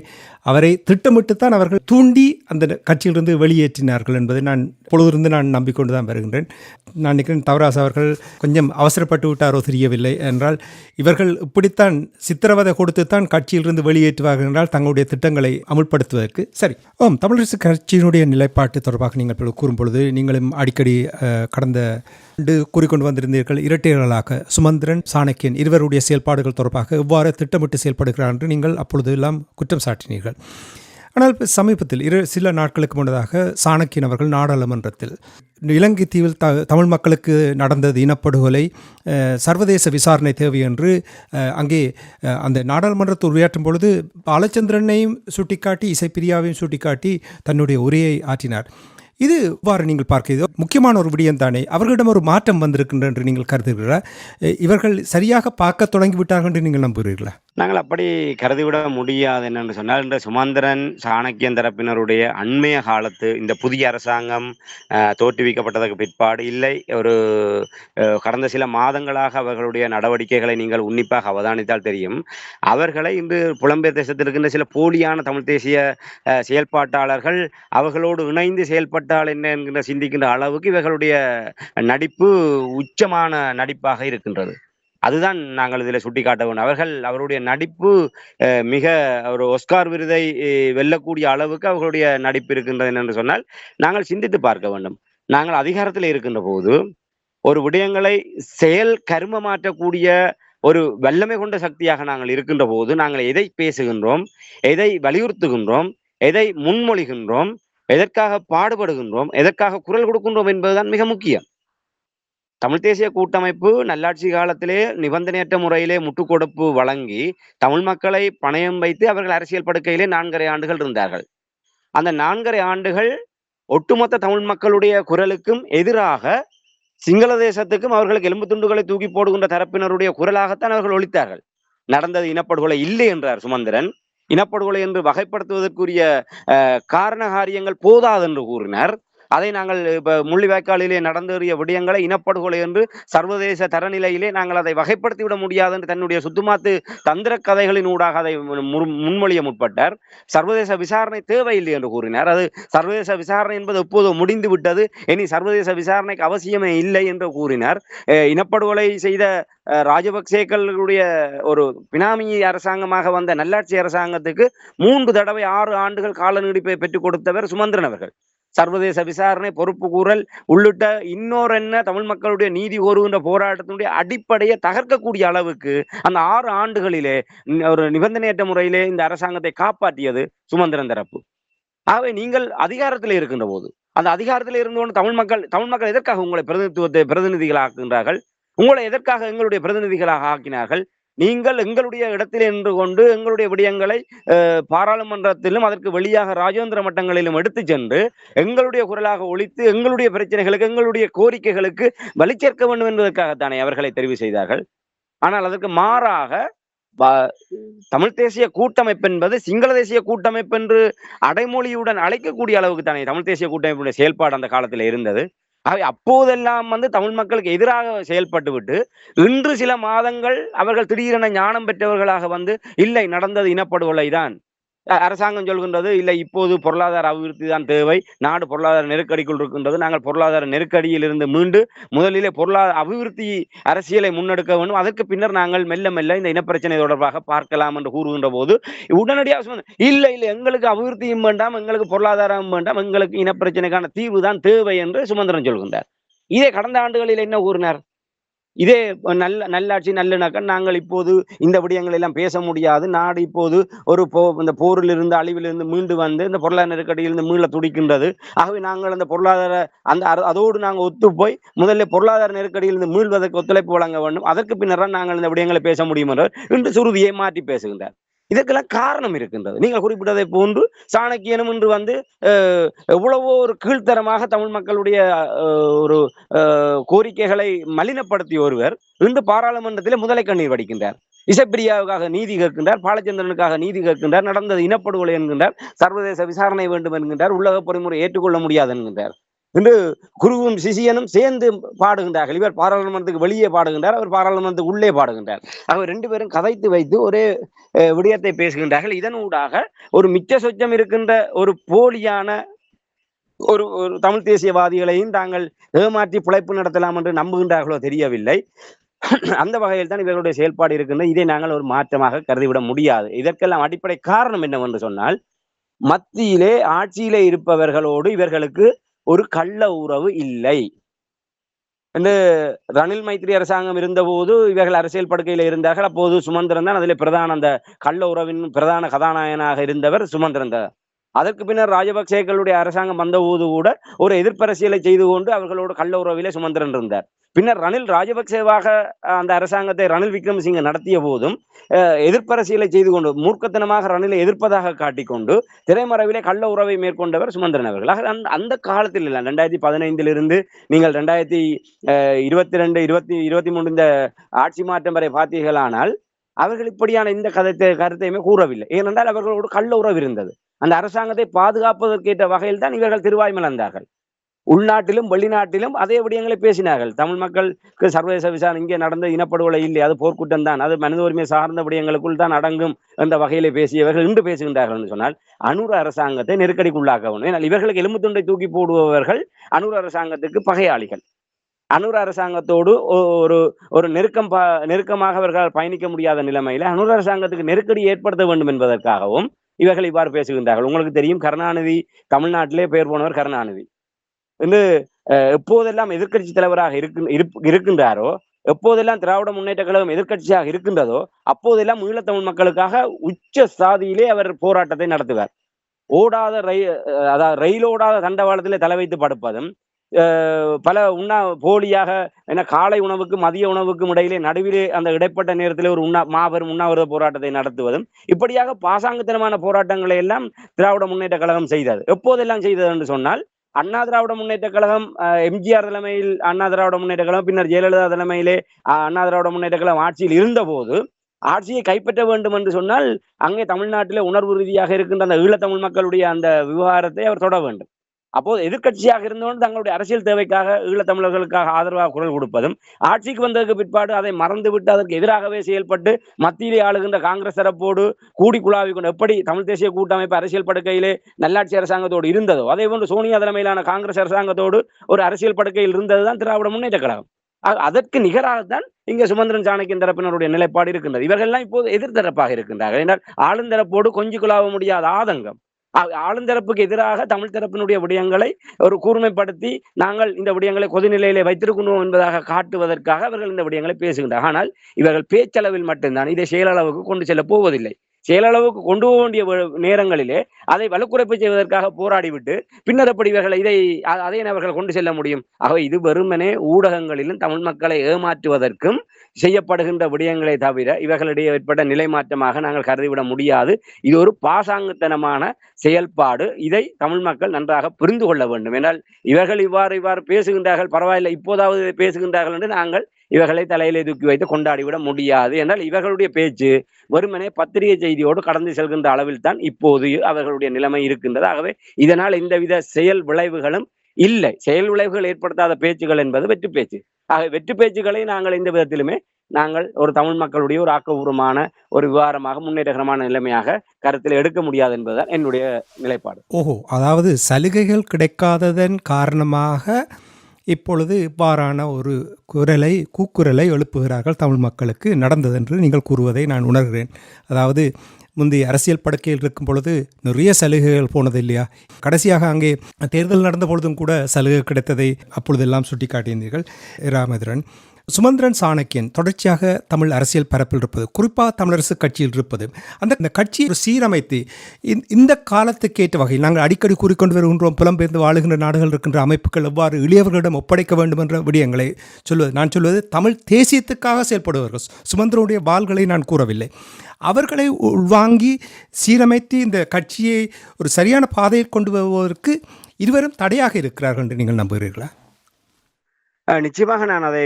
அவரை திட்டமிட்டுத்தான் அவர்கள் தூண்டி அந்த கட்சியிலிருந்து வெளியேற்றினார்கள் என்பதை நான் பொழுதிருந்து நான் நம்பிக்கொண்டு தான் வருகின்றேன். நான் நினைக்கிறேன் தவராசா அவர்கள் கொஞ்சம் அவசரப்பட்டு விட்டாரோ தெரியவில்லை. என்றால் இவர்கள் இப்படித்தான் சித்திரவதை கொடுத்துத்தான் கட்சியிலிருந்து வெளியேற்றுவார்கள் என்றால் தங்களுடைய திட்டங்களை அமுல்படுத்துவதற்கு. சரி, தமிழரசு கட்சியினுடைய நிலைப்பாட்டு தொடர்பாக நீங்கள் கூறும் பொழுது நீங்களும் அடிக்கடி கடந்த கூறிக்கொண்டு வந்திருந்தீர்கள், இரட்டையர்களாக சுமந்திரன் சாணக்கியன் இருவருடைய செயல்பாடுகள் தொடர்பாக எவ்வாறு திட்டமிட்டு செயல்படுகிறார் என்று நீங்கள் அப்பொழுது எல்லாம் குற்றம் சாட்டினீர்கள். ஆனால் சமீபத்தில் சில நாட்களுக்கு முன்னதாக சாணக்கியன் அவர்கள் நாடாளுமன்றத்தில் இலங்கை தீவில் தமிழ் மக்களுக்கு நடந்தது இனப்படுகொலை, சர்வதேச விசாரணை தேவை என்று அங்கே அந்த நாடாளுமன்றத்தில் உரையாற்றும் பொழுது பாலச்சந்திரனையும் சுட்டிக்காட்டி இசைப்பிரியாவையும் சுட்டிக்காட்டி தன்னுடைய உரையை ஆற்றினார். இது இவ்வாறு நீங்கள் பார்க்கிறது முக்கியமான ஒரு விடயம் தானே. அவர்களிடம் ஒரு மாற்றம் வந்திருக்கின்ற என்று நீங்கள் கருதுகிறீர்களா? இவர்கள் சரியாக பார்க்க தொடங்கிவிட்டார்கள் என்று நீங்கள் நம்புகிறீர்களா? நாங்கள் அப்படி கருதிவிட முடியாது. என்னென்று சொன்னால், இந்த சுமந்திரன், சாணக்கியன் தரப்பினருடைய அண்மைய காலத்து இந்த புதிய அரசாங்கம் தோற்றுவிக்கப்பட்டதற்கு பிற்பாடு இல்லை, ஒரு கடந்த சில மாதங்களாக அவர்களுடைய நடவடிக்கைகளை நீங்கள் உன்னிப்பாக அவதானித்தால் தெரியும். அவர்களை இன்று புலம்பெயர் தேசத்தில் இருக்கின்ற சில போலியான தமிழ் தேசிய செயல்பாட்டாளர்கள் அவர்களோடு இணைந்து செயல்பட்டால் என்ன என்கின்ற சிந்திக்கின்ற அளவுக்கு இவர்களுடைய நடிப்பு உச்சமான நடிப்பாக இருக்கின்றது. அதுதான் நாங்கள் இதில் சுட்டிக்காட்ட வேண்டும். அவருடைய நடிப்பு மிக ஒரு ஒஸ்கார் விருதை வெல்லக்கூடிய அளவுக்கு அவர்களுடைய நடிப்பு இருக்கின்றது என்று சொன்னால் நாங்கள் சிந்தித்து பார்க்க வேண்டும். நாங்கள் அதிகாரத்தில் இருக்கின்ற போது ஒரு விடயங்களை செயல் கருமமாற்றக்கூடிய ஒரு வல்லமை கொண்ட சக்தியாக நாங்கள் இருக்கின்ற போது நாங்கள் எதை பேசுகின்றோம், எதை வலியுறுத்துகின்றோம், எதை முன்மொழிகின்றோம், எதற்காக பாடுபடுகின்றோம், எதற்காக குரல் கொடுக்கின்றோம் என்பதுதான் மிக முக்கியம். தமிழ் தேசிய கூட்டமைப்பு நல்லாட்சி காலத்திலே நிபந்தனையற்ற முறையிலே முட்டுக்கொடுப்பு வழங்கி தமிழ் மக்களை பணயம் வைத்து அவர்கள் அரசியல் படுக்கையிலே 4.5 ஆண்டுகள் இருந்தார்கள். அந்த 4.5 ஆண்டுகள் ஒட்டுமொத்த தமிழ் மக்களுடைய குரலுக்கும் எதிராக சிங்கள தேசத்துக்கும் அவர்களுக்கு எலும்பு துண்டுகளை தூக்கி போடுகின்ற தரப்பினருடைய குரலாகத்தான் அவர்கள் ஒலித்தார்கள். நடந்தது இனப்படுகொலை இல்லை என்றார் சுமந்திரன். இனப்படுகொலை என்று வகைப்படுத்துவதற்குரிய காரண காரியங்கள் போதாது என்று கூறினார். அதை நாங்கள் இப்ப முள்ளிவாய்க்காலிலே நடந்தேறிய விடயங்களை இனப்படுகொலை என்று சர்வதேச தரநிலையிலே நாங்கள் அதை வகைப்படுத்தி விட முடியாது என்று தன்னுடைய சுத்துமாத்து தந்திர கதைகளின் ஊடாக அதை முன்மொழிய முற்பட்டார். சர்வதேச விசாரணை தேவையில்லை என்று கூறினார். அது சர்வதேச விசாரணை என்பது எப்போதோ முடிந்து விட்டது, இனி சர்வதேச விசாரணைக்கு அவசியமே இல்லை என்று கூறினார். இனப்படுகொலை செய்த ராஜபக்சேக்களுடைய ஒரு பினாமி அரசாங்கமாக வந்த நல்லாட்சி அரசாங்கத்துக்கு 3 தடவை 6 ஆண்டுகள் கால நீடிப்பை பெற்றுக் கொடுத்தவர் சுமந்திரன் அவர்கள். சர்வதேச விசாரணை, பொறுப்பு கூறல் உள்ளிட்ட இன்னொரு தமிழ் மக்களுடைய நீதி கோருகின்ற போராட்டத்தினுடைய அடிப்படையை தகர்க்கக்கூடிய அளவுக்கு அந்த 6 ஆண்டுகளிலே ஒரு நிபந்தனையற்ற முறையிலே இந்த அரசாங்கத்தை காப்பாற்றியது சுமந்திரன் தரப்பு. ஆகவே நீங்கள் அதிகாரத்தில் இருக்கின்ற போது, அந்த அதிகாரத்தில் இருந்து கொண்டு தமிழ் மக்கள் எதற்காக உங்களை பிரதிநிதிகளாக்குகின்றார்கள்? உங்களை எதற்காக எங்களுடைய பிரதிநிதிகளாக ஆக்கினார்கள்? நீங்கள் எங்களுடைய இடத்தில் நின்று கொண்டு எங்களுடைய விடயங்களை பாராளுமன்றத்திலும் அதற்கு வெளியாக ராஜேந்திர மட்டங்களிலும் எடுத்து சென்று எங்களுடைய குரலாக ஒலித்து எங்களுடைய பிரச்சனைகளுக்கு, எங்களுடைய கோரிக்கைகளுக்கு வலி சேர்க்க வேண்டும் என்பதற்காகத்தானே அவர்களை தெரிவு செய்தார்கள். ஆனால் அதற்கு மாறாக தமிழ் தேசிய கூட்டமைப்பு என்பது சிங்கள தேசிய கூட்டமைப்பு என்று அடைமொழியுடன் அழைக்கக்கூடிய அளவுக்கு தானே தமிழ் தேசிய கூட்டமைப்புடைய செயல்பாடு அந்த காலத்தில் இருந்தது. அப்போதெல்லாம் தமிழ் மக்களுக்கு எதிராக செயல்பட்டு விட்டு இன்று சில மாதங்கள் அவர்கள் திடீரென ஞானம் பெற்றவர்களாக இல்லை, நடந்தது இனப்படுகொலை தான், அரசாங்கம் சொல்கின்றது இல்லை, இப்போது பொருளாதார அபிவிருத்தி தான் தேவை, நாடு பொருளாதார நெருக்கடிக்குள் இருக்கின்றது, நாங்கள் பொருளாதார நெருக்கடியில் இருந்து மீண்டு முதலிலே பொருளாதார அபிவிருத்தி அரசியலை முன்னெடுக்க வேண்டும், அதற்கு பின்னர் நாங்கள் மெல்ல மெல்ல இந்த இனப்பிரச்சனை தொடர்பாக பார்க்கலாம் என்று கூறுகின்ற போது உடனடியாக இல்லை இல்லை, எங்களுக்கு அபிவிருத்தியும் வேண்டாம், எங்களுக்கு பொருளாதாரம் வேண்டாம், எங்களுக்கு இனப்பிரச்சனைக்கான தீர்வு தான் தேவை என்று சுமந்திரன் சொல்கின்றார். இதே கடந்த ஆண்டுகளில் என்ன கூறினார்? இதே நல்லாட்சி நல்லிணக்கம், நாங்கள் இப்போது இந்த விடயங்கள் எல்லாம் பேச முடியாது, நாடு இப்போது இந்த போரிலிருந்து அழிவிலிருந்து மீண்டு இந்த பொருளாதார நெருக்கடியிலிருந்து மீள துடிக்கின்றது, ஆகவே நாங்கள் அந்த பொருளாதார அதோடு நாங்கள் ஒத்து போய் முதல்ல பொருளாதார நெருக்கடியிலிருந்து மீள்வதற்கு ஒத்துழைப்பு வழங்க வேண்டும், அதற்கு பின்னர் நாங்கள் இந்த விடயங்களை பேச முடியும் என்று இன்று சுருதியை மாற்றி பேசுகின்றார். இதற்கெல்லாம் காரணம் இருக்கின்றது. நீங்கள் குறிப்பிட்டதை போன்று சாணக்கியனும் இன்று எவ்வளவோ ஒரு கீழ்த்தரமாக தமிழ் மக்களுடைய ஒரு கோரிக்கைகளை மலினப்படுத்திய ஒருவர் இன்று பாராளுமன்றத்திலே முதலை கண்ணீர் வடிக்கின்றார். இசைப்பிரியாவுக்காக நீதி கேட்கின்றார், பாலச்சந்திரனுக்காக நீதி கேட்கின்றார், நடந்தது இனப்படுகொலை என்கின்றார், சர்வதேச விசாரணை வேண்டும் என்கின்றார், உள்ளக பொறிமுறை ஏற்றுக்கொள்ள முடியாது என்கின்றார். இன்று குருவும் சிஷியனும் சேர்ந்து பாடுகின்றார்கள். இவர் பாராளுமன்றத்துக்கு வெளியே பாடுகின்றார், அவர் பாராளுமன்றத்துக்கு உள்ளே பாடுகின்றார். அவர் 2 பேரும் கதைத்து வைத்து ஒரே விடயத்தை பேசுகின்றார்கள். இதனூடாக ஒரு மிச்ச சொச்சம் இருக்கின்ற ஒரு போலியான ஒரு தமிழ் தேசியவாதிகளையும் தாங்கள் ஏமாற்றி பிழைப்பு நடத்தலாம் என்று நம்புகின்றார்களோ தெரியவில்லை. அந்த வகையில் தான் இவர்களுடைய செயல்பாடு இருக்கின்ற. இதை நாங்கள் ஒரு மாற்றமாக கருதிவிட முடியாது. இதற்கெல்லாம் அடிப்படை காரணம் என்னவென்று சொன்னால், மத்தியிலே ஆட்சியிலே இருப்பவர்களோடு இவர்களுக்கு ஒரு கள்ள உறவு இல்லை என்று ரணில் மைத்ரி அரசாங்கம் இருந்தபோது இவர்கள் அரசியல் படுக்கையில் இருந்தார்கள். அப்போது சுமந்திரன் தான் அதில் பிரதான அந்த கள்ள உறவின் பிரதான கதாநாயகனாக இருந்தவர் சுமந்திரன் தான். அதற்கு பின்னர் ராஜபக்சேக்களுடைய அரசாங்கம் வந்தபோது கூட ஒரு எதிர்ப்பரசியலை செய்து கொண்டு அவர்களோடு கள்ள உறவிலே சுமந்திரன் இருந்தார். பின்னர் ரணில் ராஜபக்சேவாக அந்த அரசாங்கத்தை ரணில் விக்ரமசிங்க நடத்திய போதும் எதிர்ப்பரசியலை செய்து கொண்டு மூர்க்கத்தனமாக ரணிலை எதிர்ப்பதாக காட்டிக்கொண்டு திரைமறைவிலே கள்ள உறவை மேற்கொண்டவர் சுமந்திரன் அவர்கள். அந்த காலத்தில் இல்லை, 2015 நீங்கள் 2022, 2023 இந்த ஆட்சி மாற்றம் வரை பார்த்தீர்களானால் அவர்கள் இப்படியான இந்த கருத்தையுமே கூறவில்லை. ஏனென்றால் அவர்களோடு கள்ள உறவு இருந்தது. அந்த அரசாங்கத்தை பாதுகாப்பதற்கேற்ற வகையில் தான் இவர்கள் திருவாய் மலர்ந்தார்கள். உள்நாட்டிலும் வெளிநாட்டிலும் அதே விடயங்களை பேசினார்கள். தமிழ் மக்களுக்கு சர்வதேச விசாரணை இங்கே நடந்த இனப்படுகொலை இல்லை, அது போர்க்குற்றம் தான், அது மனித உரிமை சார்ந்த விடயங்களுக்குள் தான் அடங்கும் என்ற வகையிலே பேசியவர்கள் இன்று பேசுகின்றார்கள் என்று சொன்னால் அனுர அரசாங்கத்தை நெருக்கடிக்குள்ளாக்கவும். ஏன்னால் இவர்களுக்கு எலும்பு துண்டை தூக்கி போடுபவர்கள் அனுர அரசாங்கத்துக்கு பகையாளிகள். அனுர அரசாங்கத்தோடு ஒரு ஒரு நெருக்கமாக அவர்கள் பயணிக்க முடியாத நிலைமையில அனுர அரசாங்கத்துக்கு நெருக்கடி ஏற்படுத்த வேண்டும் என்பதற்காகவும் இவர்கள் இவ்வாறு பேசுகின்றார்கள். உங்களுக்கு தெரியும், கருணாநிதி தமிழ்நாட்டிலே பெயர் போனவர் கருணாநிதி வந்து எப்போதெல்லாம் எதிர்க்கட்சி தலைவராக இருக்கின்றாரோ, எப்போதெல்லாம் திராவிட முன்னேற்ற கழகம் எதிர்க்கட்சியாக இருக்கின்றதோ அப்போதெல்லாம் ஈழத்தமிழ் மக்களுக்காக உச்ச சாதியிலே அவர் போராட்டத்தை நடத்துவார். ஓடாத அதாவது ரயிலோடாத தண்டவாளத்திலே தலை வைத்து படுப்பதும், பல போலியாக காலை உணவுக்கு மதிய உணவுக்கும் இடையிலே நடுவிலே அந்த இடைப்பட்ட நேரத்திலே ஒரு மாபெரும் உண்ணாவிரத போராட்டத்தை நடத்துவதும், இப்படியாக பாசாங்குத்தனமான போராட்டங்களை எல்லாம் திராவிட முன்னேற்ற கழகம் செய்தது. எப்போதெல்லாம் செய்தது என்று சொன்னால், அண்ணா திராவிட முன்னேற்ற கழகம் எம்ஜிஆர் தலைமையில் அண்ணா திராவிட முன்னேற்ற கழகம், பின்னர் ஜெயலலிதா தலைமையிலே அண்ணா திராவிட முன்னேற்ற கழகம் ஆட்சியில் இருந்த போது ஆட்சியை கைப்பற்ற வேண்டும் என்று சொன்னால் அங்கே தமிழ்நாட்டிலே உணர்வு ரீதியாக இருக்கின்ற அந்த ஈழத்தமிழ் மக்களுடைய அந்த விவகாரத்தை அவர் தொட வேண்டும். அப்போது எதிர்க்கட்சியாக இருந்தவன் தங்களுடைய அரசியல் தேவைக்காக ஈழத்தமிழர்களுக்காக ஆதரவாக குரல் கொடுப்பதும், ஆட்சிக்கு வந்ததற்கு பிற்பாடு அதை மறந்துவிட்டு அதற்கு எதிராகவே செயல்பட்டு மத்தியிலே ஆளுகின்ற காங்கிரஸ் தரப்போடு கூடி குழாவி கொண்டு எப்படி தமிழ் தேசிய கூட்டமைப்பு அரசியல் படுக்கையிலே நல்லாட்சி அரசாங்கத்தோடு இருந்ததோ அதே போன்று சோனியா தலைமையிலான காங்கிரஸ் அரசாங்கத்தோடு ஒரு அரசியல் படுக்கையில் இருந்ததுதான் திராவிட முன்னேற்ற கழகம். அதற்கு நிகராகத்தான் இங்க சுமந்திரன் சாணக்கியன் தரப்பினருடைய நிலைப்பாடு இருக்கின்றது. இவர்கள்லாம் இப்போது எதிர்த்தரப்பாக இருக்கின்றார்கள். என்றால் ஆளுந்தரப்போடு கொஞ்சி குழாவ முடியாத ஆதங்கம். ஆளுந்தரப்புக்கு எதிராக தமிழ் தரப்பினுடைய விடயங்களை ஒரு கூர்மைப்படுத்தி நாங்கள் இந்த விடயங்களை கொதிநிலையிலே வைத்திருக்கணும் என்பதாக காட்டுவதற்காக அவர்கள் இந்த விடயங்களை பேசுகின்றனர். ஆனால் இவர்கள் பேச்சளவில் மட்டும்தான், இதை செயலளவுக்கு கொண்டு செல்ல போவதில்லை. செயலளவுக்கு கொண்டு போக வேண்டிய நேரங்களிலே அதை வலுக்குறைப்பு செய்வதற்காக போராடிவிட்டு பின்னர் எப்படி இவர்கள் அதை அவர்கள் கொண்டு செல்ல முடியும்? ஆகவே இது வெறுமனே ஊடகங்களிலும் தமிழ் மக்களை ஏமாற்றுவதற்கும் செய்யப்படுகின்ற விடயங்களை தவிர இவர்களிடையே ஏற்பட்ட நிலை மாற்றமாக நாங்கள் கருதிவிட முடியாது. இது ஒரு பாசாங்குத்தனமான செயல்பாடு. இதை தமிழ் மக்கள் நன்றாக புரிந்து கொள்ள வேண்டும். என்றால் இவர்கள் இவ்வாறு பேசுகின்றார்கள், பரவாயில்லை இப்போதாவது பேசுகின்றார்கள் என்று நாங்கள் இவர்களை தலையிலே தூக்கி வைத்து கொண்டாடிவிட முடியாது. என்றால் இவர்களுடைய பேச்சு வெறுமனே பத்திரிகை செய்தியோடு கடந்து செல்கின்ற அளவில் தான் இப்போது அவர்களுடைய நிலைமை இருக்கின்றது. ஆகவே இதனால் எந்தவித செயல் விளைவுகளும் இல்லை. செயல் விளைவுகள் ஏற்படுத்தாத பேச்சுகள் என்பது வெற்று பேச்சு. ஆக வெற்று பேச்சுக்களை நாங்கள் எந்த விதத்திலுமே நாங்கள் ஒரு தமிழ் மக்களுடைய ஒரு ஆக்கப்பூர்வமான ஒரு விவகாரமாக முன்னேற்றகரமான நிலைமையாக கருத்தில் எடுக்க முடியாது என்பதுதான் என்னுடைய நிலைப்பாடு. ஓஹோ, அதாவது சலுகைகள் கிடைக்காததன் காரணமாக இப்பொழுது இவ்வாறான ஒரு கூக்குரலை எழுப்புகிறார்கள் தமிழ் மக்களுக்கு நடந்ததென்று நீங்கள் கூறுவதை நான் உணர்கிறேன். அதாவது முந்தைய அரசியல் படுக்கையில் இருக்கும் பொழுது நிறைய சலுகைகள் போனது இல்லையா? கடைசியாக அங்கே தேர்தல் நடந்த பொழுதும் கூட சலுகை கிடைத்ததை அப்பொழுதெல்லாம் சுட்டி காட்டியிருந்தீர்கள். ராமேந்திரன், சுமந்திரன் சாணக்கியன் தொடர்ச்சியாக தமிழ் அரசியல் பரப்பில் இருப்பது, குறிப்பாக தமிழரசு கட்சியில் இருப்பது, அந்த கட்சியை ஒரு சீரமைத்து இந்த காலத்துக்கேற்ற வகையில் நாங்கள் அடிக்கடி கூறிக்கொண்டு வருகின்றோம், புலம்பெயர்ந்து வாழுகின்ற நாடுகள் இருக்கின்ற அமைப்புகள் எவ்வாறு எளியவர்களிடம் ஒப்படைக்க வேண்டும் என்ற விடயங்களை நான் சொல்வது தமிழ் தேசியத்துக்காக செயல்படுவார்கள். சுமந்திரனுடைய வாள்களை நான் கூறவில்லை. அவர்களை உள்வாங்கி சீரமைத்து இந்த கட்சியை ஒரு சரியான பாதையில் கொண்டு வருவதற்கு இருவரும் தடையாக இருக்கிறார்கள் என்று நீங்கள் நம்புகிறீர்களா? நிச்சயமாக நான் அதை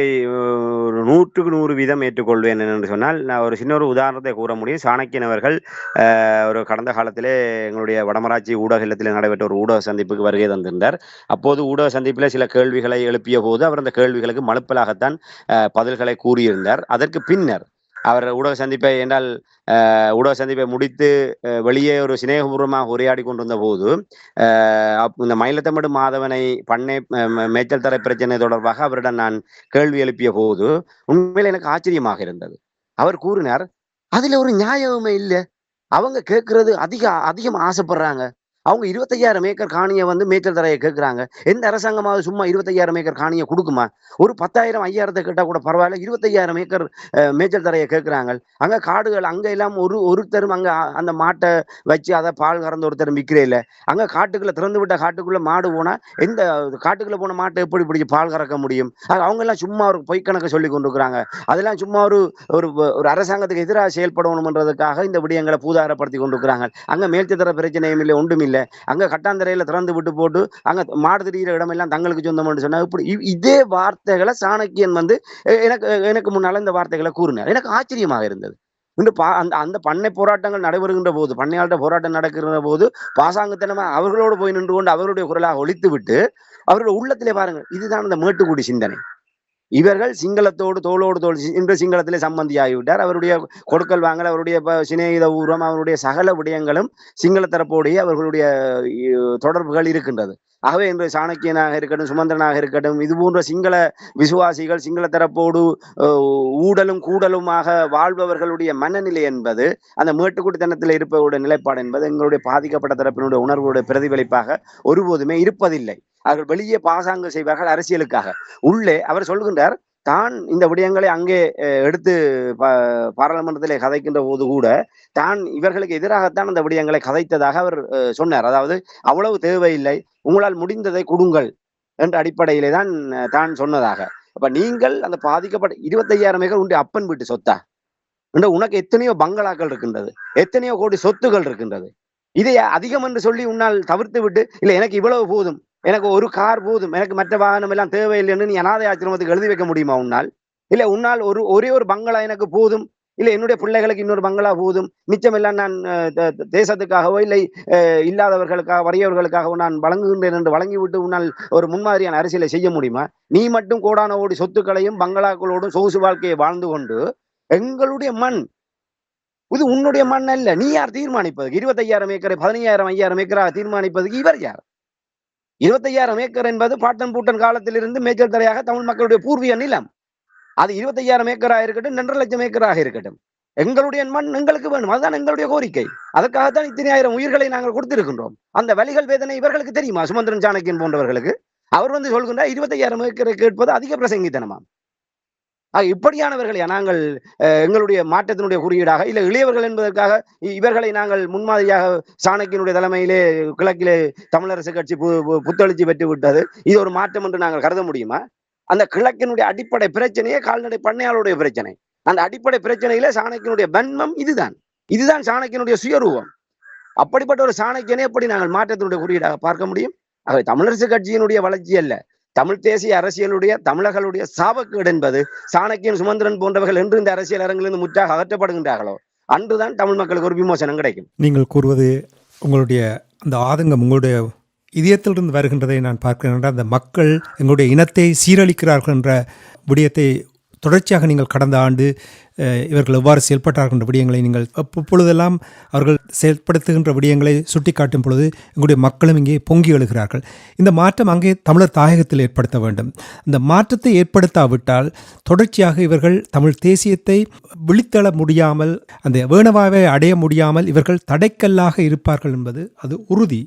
100% ஏற்றுக்கொள்வேன். என்று சொன்னால் நான் ஒரு சின்ன ஒரு உதாரணத்தை கூற முடியும். சாணக்கியன் அவர்கள் ஒரு கடந்த காலத்திலே எங்களுடைய வடமராட்சி ஊடக இல்லத்தில் நடைபெற்ற ஒரு ஊடக சந்திப்புக்கு வருகை தந்திருந்தார். அப்போது ஊடக சந்திப்பில் சில கேள்விகளை எழுப்பிய போது அவர் அந்த கேள்விகளுக்கு மலுப்பலாகத்தான் பதில்களை கூறியிருந்தார். அதற்கு பின்னர் அவர் ஊடக சந்திப்பை முடித்து வெளியே ஒரு சிநேகபூர்வமாக உரையாடி கொண்டிருந்த போது இந்த மயிலத்தமிடு மாதவனை பண்ணை மேய்ச்சல் தர பிரச்சனை தொடர்பாக அவரிடம் நான் கேள்வி எழுப்பிய போது உண்மையில எனக்கு ஆச்சரியமாக இருந்தது. அவர் கூறினார், அதுல ஒரு நியாயமே இல்லை, அவங்க கேட்கறது அதிகம் ஆசைப்படுறாங்க. அவங்க 25,000 ஏக்கர் காணியை மேய்ச்சல் தரையை கேட்கிறாங்க. எந்த அரசாங்கமாவது சும்மா 25,000 ஏக்கர் காணியை கொடுக்குமா? ஒரு 10,000 5,000 கேட்டா கூட பரவாயில்ல, 25,000 ஏக்கர் மேய்ச்சல் தரையை கேட்கிறாங்க. அங்க காடுகள் அங்க எல்லாம் ஒருத்தரும் அங்க அந்த மாட்டை வச்சு அதை பால் கறந்து ஒருத்தரும் விற்கிறே இல்லை. அங்க காட்டுக்குள்ள திறந்து விட்ட காட்டுக்குள்ள மாடு போனா எந்த காட்டுக்குள்ள போன மாட்டை எப்படி பிடிச்சி பால் கறக்க முடியும்? அவங்க எல்லாம் சும்மா ஒரு பொய்க்கணக்கு சொல்லி கொண்டு இருக்கிறாங்க. அதெல்லாம் சும்மா ஒரு அரசாங்கத்துக்கு எதிராக செயல்படணும்ன்றதுக்காக இந்த விடயங்களை பூதாரப்படுத்தி கொண்டு இருக்கிறாங்க. அங்க மேய்ச்சல் தர பிரச்சனையும் இல்லை, ஒன்றும் இல்லை. அங்க கட்டாந்தரையில திறந்து விட்டு போட்டு அங்க மாடு திரிகிற இடமெல்லாம் தங்களுக்கு சொந்தம்னு சொன்னா இப்படி இதே வார்த்தைகளை சாணக்கியன் எனக்கு முன்னால இந்த வார்த்தைகளை கூறினார். எனக்கு ஆச்சரியமாக இருந்தது. இன்று அந்த அந்த பண்ணை போராட்டங்கள் நடைபெறுகின்ற போது, பண்ணையாளர் போராட்டம் நடக்கிற போது பாசாங்குத்தனமா அவர்களோடு போய் நின்று கொண்டு அவருடைய குரலாக ஒலித்து விட்டு அவருடைய உள்ளத்திலே பாருங்கள், இதுதான் அந்த மேட்டுக்குடி சிந்தனை. இவர்கள் சிங்களத்தோடு தோளோடு தோல் இன்று சிங்களத்திலே சம்பந்தி ஆகிவிட்டார். அவருடைய கொடுக்கல் வாங்கல், அவருடைய சிநேகித ஊரம், அவருடைய சகல விடயங்களும் சிங்கள தரப்போடைய அவர்களுடைய தொடர்புகள் இருக்கின்றது. ஆகவே இன்று சாணக்கியனாக இருக்கட்டும், சுமந்திரனாக இருக்கட்டும், இது போன்ற சிங்கள விசுவாசிகள் சிங்கள தரப்போடு ஊடலும் கூடலுமாக வாழ்பவர்களுடைய மனநிலை என்பது, அந்த மேட்டுக்குடித்தனத்தில் இருப்பவருடைய நிலைப்பாடு என்பது எங்களுடைய பாதிக்கப்பட்ட தரப்பினுடைய உணர்வுடைய பிரதிபலிப்பாக ஒருபோதுமே இருப்பதில்லை. அவர்கள் வெளியே பாசாங்கு செய்வார்கள் அரசியலுக்காக. உள்ளே அவர் சொல்கின்றார், தான் இந்த விடயங்களை அங்கே எடுத்து பாராளுமன்றத்திலே கதைக்கின்ற போது கூட தான் இவர்களுக்கு எதிராகத்தான் அந்த விடயங்களை கதைத்ததாக அவர் சொன்னார். அதாவது அவ்வளவு தேவையில்லை, உங்களால் முடிந்ததை கொடுங்கள் என்ற அடிப்படையிலே தான் தான் சொன்னதாக. அப்ப நீங்கள் அந்த பாதிக்கப்பட்ட 25,000 ஏக்கர் உண்டு அப்பன் வீட்டு சொத்தா? உனக்கு எத்தனையோ பங்களாக்கள் இருக்கின்றது, எத்தனையோ கோடி சொத்துகள் இருக்கின்றது. இதை அதிகம் என்று சொல்லி உன்னால் தவிர்த்து விட்டு, இல்லை எனக்கு இவ்வளவு போதும், எனக்கு ஒரு கார் போதும், எனக்கு மற்ற வாகனம் எல்லாம் தேவையில்லைன்னு நீ அனாதை ஆசிரமத்துக்கு எழுதி வைக்க முடியுமா உன்னால்? இல்ல உன்னால் ஒரே ஒரு பங்களா எனக்கு போதும், இல்ல என்னுடைய பிள்ளைகளுக்கு இன்னொரு பங்களா போதும், மிச்சம் எல்லாம் நான் தேசத்துக்காகவோ இல்லை இல்லாதவர்களுக்காக வறியவர்களுக்காகவோ நான் வழங்குகின்றேன் என்று வழங்கிவிட்டு உன்னால் ஒரு முன்மாதிரியான அரசியலை செய்ய முடியுமா? நீ மட்டும் கோடான ஓடி சொத்துக்களையும் பங்களாக்களோடும் சொகுசு வாழ்க்கையை வாழ்ந்து கொண்டு, எங்களுடைய மண் இது உன்னுடைய மண் அல்ல, நீ யார் தீர்மானிப்பதுக்கு? 25,000 ஏக்கரை 15,000 5,000 ஏக்கராக தீர்மானிப்பதுக்கு இவர் யார்? 25,000 ஏக்கர் என்பது பாட்டன் பூட்டன் காலத்திலிருந்து மேஜர் தரையாக தமிழ் மக்களுடைய பூர்வீக நிலம். அது 25,000 ஏக்கராக இருக்கட்டும், 2,00,000 ஏக்கராக இருக்கட்டும், எங்களுடைய மண் எங்களுக்கு வேணும். அதுதான் எங்களுடைய கோரிக்கை. அதற்காகத்தான் இத்தனை ஆயிரம் உயிர்களை நாங்கள் கொடுத்திருக்கின்றோம். அந்த வலிகள் வேதனை இவர்களுக்கு தெரியுமா? சுமந்திரன் சாணக்கியன் போன்றவர்களுக்கு அவர் சொல்கின்றார் 25,000 ஏக்கரை கேட்பது அதிக பிரசங்கித்தனமா? இப்படியானவர்களையா நாங்கள் எங்களுடைய மாற்றத்தினுடைய குறியீடாக, இல்ல இளையவர்கள் என்பதற்காக இவர்களை நாங்கள் முன்மாதிரியாக சாணக்கியனுடைய தலைமையிலே கிழக்கிலே தமிழரசு கட்சி புத்தெழுச்சி பெற்று விட்டது, இது ஒரு மாற்றம் என்று நாங்கள் கருத முடியுமா? அந்த கிழக்கினுடைய அடிப்படை பிரச்சனையே கால்நடை பண்ணையாளுடைய பிரச்சனை. அந்த அடிப்படை பிரச்சனையில சாணக்கியனுடைய வன்மம் இதுதான் சாணக்கியனுடைய சுயரூபம். அப்படிப்பட்ட ஒரு சாணக்கியனை எப்படி நாங்கள் மாற்றத்தினுடைய குறியீடாக பார்க்க முடியும்? ஆகவே தமிழரசு கட்சியினுடைய வளர்ச்சி அல்ல, தமிழ் தேசிய அரசியலுடைய தமிழர்களுடைய சாபக்கேடு என்பது சாணக்கியன் சுமந்திரன் போன்றவர்கள் என்று இந்த அரசியல் அரங்கிலிருந்து முற்றாக அகற்றப்படுகின்றார்களோ அன்றுதான் தமிழ் மக்களுக்கு ஒரு விமோசனம் கிடைக்கும். நீங்கள் கூறுவது உங்களுடைய அந்த ஆதங்கம் உங்களுடைய இதயத்திலிருந்து வருகின்றதை நான் பார்க்கிறேன். அந்த மக்கள் எங்களுடைய இனத்தை சீரழிக்கிறார்கள் என்ற விடயத்தை தொடர்ச்சியாக நீங்கள் கடந்த ஆண்டு இவர்கள் எவ்வாறு செயல்பட்டார்கள் என்ற விடயங்களை நீங்கள் இப்பொழுதெல்லாம் அவர்கள் செயல்படுத்துகின்ற விடயங்களை சுட்டி காட்டும் பொழுது எங்களுடைய மக்களும் இங்கே பொங்கி எழுகிறார்கள். இந்த மாற்றம் அங்கே தமிழர் தாயகத்தில் ஏற்படுத்த வேண்டும். இந்த மாற்றத்தை ஏற்படுத்தாவிட்டால் தொடர்ச்சியாக இவர்கள் தமிழ் தேசியத்தை விழித்தெழ முடியாமல், அந்த வேணவாவை அடைய முடியாமல் இவர்கள் தடைக்கல்லாக இருப்பார்கள் என்பது அது உறுதி.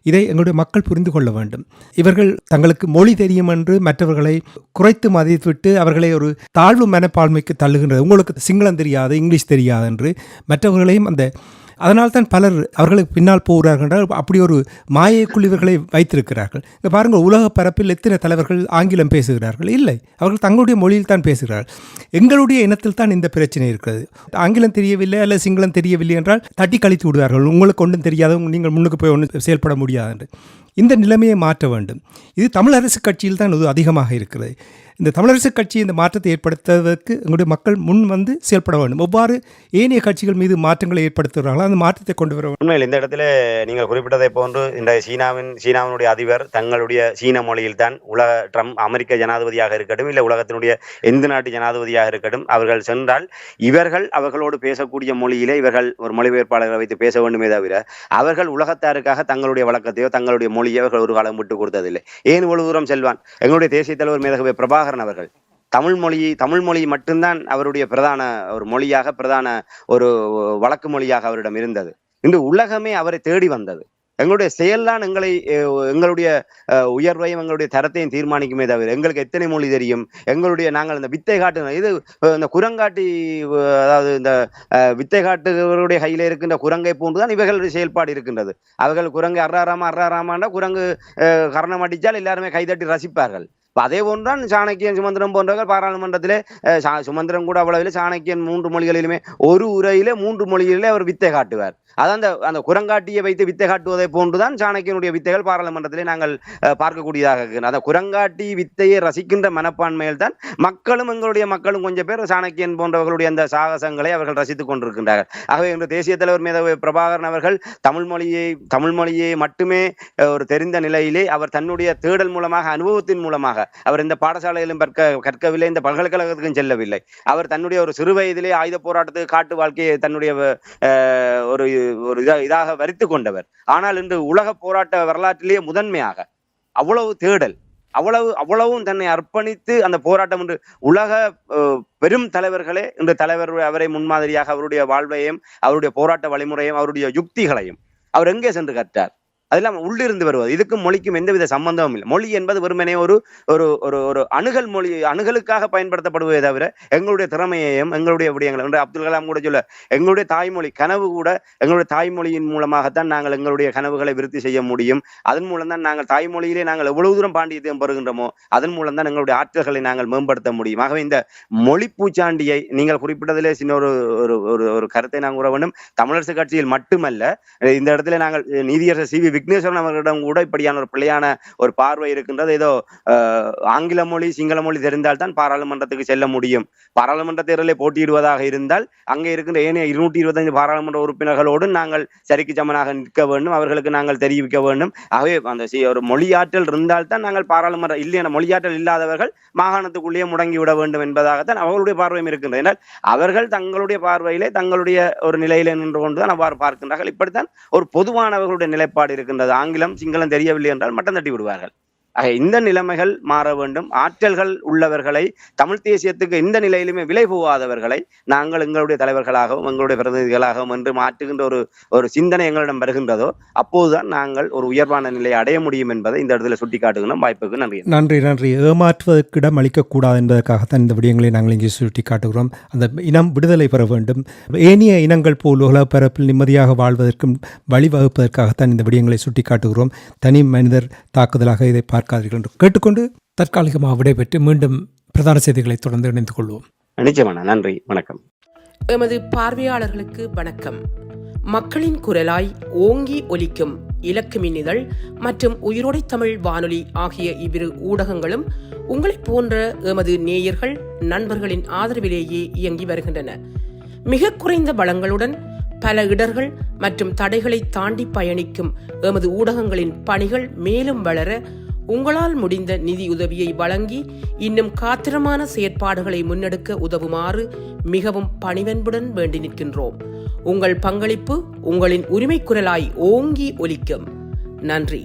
இதை எங்களுடைய மக்கள் புரிந்து கொள்ள வேண்டும். இவர்கள் தங்களுக்கு மொழி தெரியும் என்று மற்றவர்களை குறைத்து மதித்துவிட்டு அவர்களை ஒரு தாழ்வு மனப்பான்மைக்கு தள்ளுகின்றது. உங்களுக்கு சிங்களம் தெரியாது, இங்கிலீஷ் தெரியாது என்று மற்றவர்களையும் அதனால்தான் பலர் அவர்களுக்கு பின்னால் போகிறார்கள் என்றால் அப்படி ஒரு மாயைக்குள் இவர்களை வைத்திருக்கிறார்கள். இங்கே பாருங்கள், உலக பரப்பில் எத்தனை தலைவர்கள் ஆங்கிலம் பேசுகிறார்கள்? இல்லை, அவர்கள் தங்களுடைய மொழியில் தான் பேசுகிறார்கள். எங்களுடைய இனத்தில் தான் இந்த பிரச்சனை இருக்கிறது. ஆங்கிலம் தெரியவில்லை அல்லது சிங்களம் தெரியவில்லை என்றால் தட்டி கழித்து விடுவார்கள். உங்களுக்கு ஒன்றும் தெரியாத, நீங்கள் முன்னுக்கு போய் ஒன்றும் செயல்பட முடியாது என்று. இந்த நிலைமையை மாற்ற வேண்டும். இது தமிழரசு கட்சியில் தான் இது அதிகமாக இருக்கிறது. இந்த தமிழரசு கட்சி இந்த மாற்றத்தை ஏற்படுத்துவதற்கு எங்களுடைய மக்கள் முன் வந்து செயல்பட வேண்டும். எவ்வாறு ஏனைய கட்சிகள் மீது மாற்றங்களை ஏற்படுத்துகிறார்களோ அந்த மாற்றத்தை கொண்டு வர வேண்டும். உண்மையில் இந்த இடத்துல நீங்கள் குறிப்பிட்டதை போன்று இந்த சீனாவினுடைய அதிபர் தங்களுடைய சீன மொழியில் தான் அமெரிக்க ஜனாதிபதியாக இருக்கட்டும், இல்லை உலகத்தினுடைய எந்த நாட்டு ஜனாதிபதியாக இருக்கட்டும், அவர்கள் சென்றால் இவர்கள் அவர்களோடு பேசக்கூடிய மொழியிலே இவர்கள் ஒரு மொழிபெயர்ப்பாளர்களை வைத்து பேச வேண்டுமே தவிர அவர்கள் உலகத்தாருக்காக தங்களுடைய வழக்கத்தையோ தங்களுடைய மொழியை அவர்கள் ஒரு காலம் விட்டு கொடுத்ததில்லை. ஏன் இவ்வளவு தூரம் செல்வான்? எங்களுடைய தேசிய தலைவர் மேதகவே பிரபாகரன் அவர்கள் தமிழ் மொழி மட்டும்தான் அவருடைய பிரதான ஒரு மொழியாக, பிரதான ஒரு வழக்கு மொழியாக அவரிடம் இருந்தது. இன்று உலகமே அவரை தேடி வந்தது. எங்களுடைய செயல்தான் எங்களுடைய உயர்வையும் எங்களுடைய தரத்தையும் தீர்மானிக்குமே தவிர எங்களுக்கு எத்தனை மொழி தெரியும், நாங்கள் இந்த வித்தை காட்டு இது இந்த குரங்காட்டி, அதாவது இந்த வித்தை காட்டுகளுடைய கையில இருக்கின்ற குரங்கை போன்றுதான் இவர்களுடைய செயல்பாடு இருக்கின்றது. அவர்கள் குரங்கு அர்றாராமாண்டா குரங்கு கரணம் அடித்தால் எல்லாருமே கைதட்டி ரசிப்பார்கள். அதே போன்றான் சாணக்கியன் சுமந்திரன் போன்றவர்கள் பாராளுமன்றத்திலே சுமந்திரன் கூட அவ்வளவில் சாணக்கியன் 3 மொழிகளிலுமே ஒரு உரையிலே 3 மொழிகளிலே அவர் வித்தை காட்டுவார். அதான் அந்த குரங்காட்டியை வைத்து வித்தை காட்டுவதை போன்றுதான் சாணக்கியனுடைய வித்தைகள் பாராளுமன்றத்திலே நாங்கள் பார்க்கக்கூடியதாக இருக்கு. அந்த குரங்காட்டி வித்தையை ரசிக்கின்ற மனப்பான்மையில் தான் எங்களுடைய மக்களும் கொஞ்சம் பேர் சாணக்கியன் போன்றவர்களுடைய அந்த சாகசங்களை அவர்கள் ரசித்துக் கொண்டிருக்கின்றார்கள். ஆகவே இன்று தேசிய தலைவர் மேதகு பிரபாகரன் அவர்கள் தமிழ் மொழியை மட்டுமே ஒரு தெரிந்த நிலையிலே அவர் தன்னுடைய தேடல் மூலமாக, அனுபவத்தின் மூலமாக, அவர் இந்த பாடசாலையிலும் கற்கவில்லை, இந்த பல்கலைக்கழகத்துக்கும் செல்லவில்லை. அவர் தன்னுடைய ஒரு சிறு வயதிலே ஆயுத போராட்டத்துக்கு காட்டு வாழ்க்கையை தன்னுடைய ஒரு இதாக வரித்து கொண்டவர். ஆனால் இன்று உலக போராட்ட வரலாற்றிலேயே முதன்மையாக அவ்வளவு தேடல், அவ்வளவும் தன்னை அர்ப்பணித்து அந்த போராட்டம் என்று உலக பெரும் தலைவர்களே இந்த தலைவர் அவரை முன்மாதிரியாக அவருடைய வாழ்வையும் அவருடைய போராட்ட வழிமுறையும் அவருடைய யுக்திகளையும் அவர் எங்கே சென்று கற்றார்? அதெல்லாம் உள்ளிருந்து வருவது. இதுக்கும் மொழிக்கும் எந்தவித சம்பந்தமும் இல்லை. மொழி என்பது வெறுமனே ஒரு ஒரு அணுகல் மொழி, அணுகலுக்காக பயன்படுத்தப்படுவதை தவிர எங்களுடைய திறமையையும் எங்களுடைய விடயங்கள் என்று அப்துல் கலாம் கூட சொல்ல, எங்களுடைய தாய்மொழி கனவு கூட எங்களுடைய தாய்மொழியின் மூலமாகத்தான் நாங்கள் எங்களுடைய கனவுகளை விருத்தி செய்ய முடியும். அதன் மூலம் தான் நாங்கள் தாய்மொழியிலே நாங்கள் எவ்வளவு தூரம் பாண்டியத்தையும் பெறுகின்றோமோ அதன் மூலம் தான் எங்களுடைய ஆற்றல்களை நாங்கள் மேம்படுத்த முடியும். ஆகவே இந்த மொழி பூச்சாண்டியை நீங்கள் குறிப்பிட்டதிலே சின்ன ஒரு கருத்தை நாங்கள் கூற வேண்டும். தமிழரசு கட்சியில் மட்டுமல்ல, இந்த இடத்துல நாங்கள் நீதியரசர் சி.வி. விக்னேஸ்வரன் அவர்களிடம் கூட இப்படியான ஒரு பிள்ளையான ஒரு பார்வை இருக்கின்றது. ஏதோ ஆங்கில மொழி சிங்கள மொழி தெரிந்தால்தான் பாராளுமன்றத்துக்கு செல்ல முடியும், பாராளுமன்ற தேர்தலை போட்டியிடுவதாக இருந்தால் அங்கே இருக்கின்ற ஏனைய 225 பாராளுமன்ற உறுப்பினர்களோடு நாங்கள் சரிக்கு சமனாக நிற்க வேண்டும், அவர்களுக்கு நாங்கள் தெரிவிக்க வேண்டும். ஆகவே அந்த ஒரு மொழியாற்றல் இருந்தால்தான் நாங்கள் பாராளுமன்ற, இல்லையான மொழியாற்றல் இல்லாதவர்கள் மாகாணத்துக்குள்ளேயே முடங்கி விட வேண்டும் என்பதாகத்தான் அவர்களுடைய பார்வையும் இருக்கின்றது. ஏனால் அவர்கள் தங்களுடைய பார்வையிலே தங்களுடைய ஒரு நிலையிலே நின்று கொண்டுதான் அவ்வாறு பார்க்கின்றார்கள். இப்படித்தான் ஒரு பொதுவானவர்களுடைய நிலைப்பாடு இருக்கின்றது. ஆங்கிலம் சிங்களம் தெரியவில்லை என்றால் மட்டம் தட்டி விடுவார்கள். ஆக இந்த நிலைமைகள் மாற வேண்டும். ஆற்றல்கள் உள்ளவர்களை, தமிழ் தேசியத்துக்கு எந்த நிலையிலுமே விலை போகாதவர்களை நாங்கள் எங்களுடைய தலைவர்களாகவும் எங்களுடைய பிரதிநிதிகளாகவும் என்று மாற்றுகின்ற ஒரு சிந்தனை எங்களிடம் வருகின்றதோ அப்போதுதான் நாங்கள் ஒரு உயர்வான நிலையை அடைய முடியும் என்பதை இந்த இடத்துல சுட்டிக்காட்டுகிறோம். வாய்ப்புக்கு நன்றி. நன்றி. ஏமாற்றுவதற்கு இடம் அளிக்கக்கூடாது என்பதற்காகத்தான் இந்த விடயங்களை நாங்கள் இங்கே சுட்டிக்காட்டுகிறோம். அந்த இனம் விடுதலை பெற வேண்டும், ஏனைய இனங்கள் போல் உலக பரப்பில் நிம்மதியாக வாழ்வதற்கும் வழிவகுப்பதற்காகத்தான் இந்த விடயங்களை சுட்டிக்காட்டுகிறோம். தனி மனிதர் தாக்குதலாக இதை பார்க்காதீர்கள் என்று கேட்டுக்கொண்டு தற்காலிகமாக விடைபெற்று மீண்டும் பிரதான செய்திகளை தொடர்ந்து இணைந்து கொள்வோம். நிச்சயமான நன்றி, வணக்கம். எமது பார்வையாளர்களுக்கு வணக்கம். மக்களின் குரலாய் ஓங்கி ஒலிக்கும் இலக்கு மின்னிதழ் மற்றும் உயிரோடை தமிழ் வானொலி ஆகிய இவ்விரு ஊடகங்களும் உங்களைப் போன்ற எமது நேயர்கள் நண்பர்களின் ஆதரவிலேயே இயங்கி வருகின்றன. மிக குறைந்த வளங்களுடன் பல இடர்கள் மற்றும் தடைகளை தாண்டி பயணிக்கும் எமது ஊடகங்களின் பணிகள் மேலும் வளர உங்களால் முடிந்த நிதியுதவியை வழங்கி இன்னும் காத்திரமான செயற்பாடுகளை முன்னெடுக்க உதவுமாறு மிகவும் பணிவன்புடன் வேண்டி நிற்கின்றோம். உங்கள் பங்களிப்பு உங்களின் உரிமை குரலாய் ஓங்கி ஒலிக்கும். நன்றி.